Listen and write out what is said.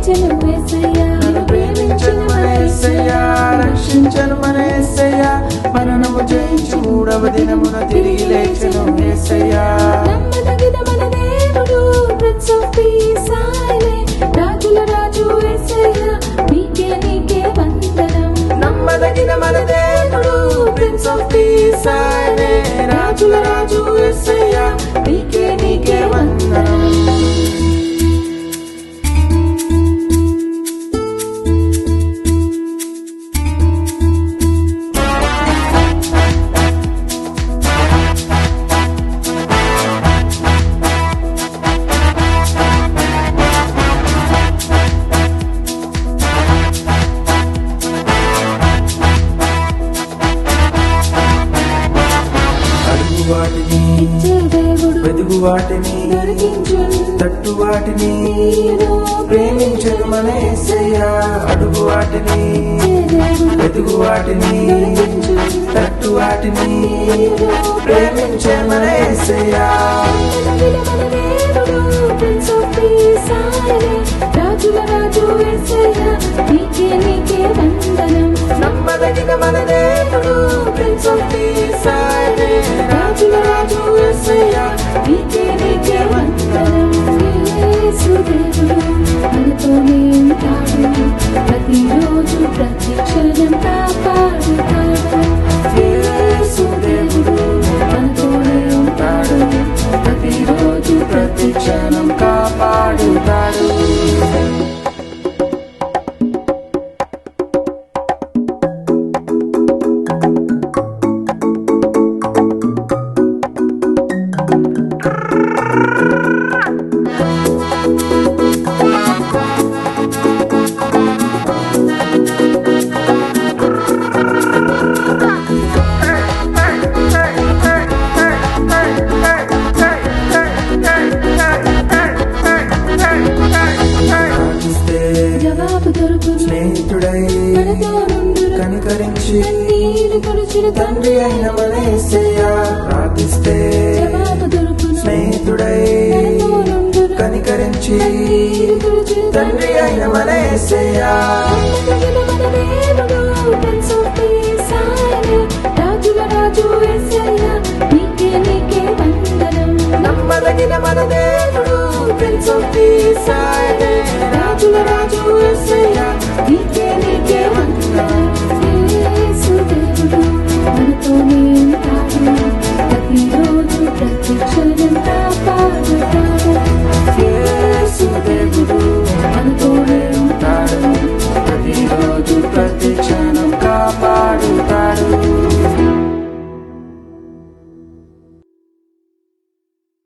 ప్రేమించెను యేసయ్యా, నన్ను ప్రేమించెను మన యేసయ్యా, రక్షించెను మన యేసయ్యా, మరణము జయించి మూడవ దినమున తిరిగి లేచెను యేసయ్యా. నమ్మదగిన మన దేవుడు ప్రిన్స్ ఆఫ్ పీస్ ఆయనే, రాజుల రాజు యేసయ్యా, నీకే వందనం. నమ్మదగిన మన దేవుడు ప్రిన్స్ ఆఫ్ పీస్ ఆయనే, రాజుల రాజు యేసయ్యా, నీకే వందనం. వాటిని ఇచ్చే దేవుడు వెతుకు వాటిని దొరికించును, తట్టు వాటిని నీలో ప్రేమించను మన యేసయ్యా. అడుగు వాటిని వెతుకు వాటిని తట్టు వాటిని ప్రేమించను మన యేసయ్యా. నమ్మదగిన మన దేవుడు ప్రిన్స్ ఆఫ్ పీస్ ఆయనే, రాజుల రాజు యేసయ్యా, నీకే వందనం. నమ్మదగిన మన దేవుడు ప్రిన్స్ ఆఫ్ పీస్ ఆయనే, రాజుల రాజు యేసయ్యా, నీకే వందనం. యేసు దేవుడు మనతోనే ఉంటాడు, ప్రతిరోజు ప్రతి క్షణం కాపాడుతాడు. యేసు దేవుడు మనతోనే ఉంటాడు, ప్రతిరోజు ప్రతి క్షణం కాపాడుతాడు. ప్రార్థిస్తే జవాబు దొరుకును, స్నేహితుడై మనతో నుండును, కనికరించి కన్నీరు తుడుచును తండ్రి అయిన మన యేసయ్యా. ప్రార్థిస్తే జవాబు దొరుకును, స్నేహితుడై మనతో నుండును, కనికరించి కన్నీరు తుడుచును తండ్రి అయిన మన యేసయ్యా. నమ్మదగిన మన దేవుడు ప్రిన్స్ ఆఫ్ పీస్ ఆయనే, రాజుల రాజు యేసయ్యా, నీకే వందనం. నమ్మదగిన మన దేవుడు ప్రిన్స్ ఆఫ్ పీస్ ఆయనే,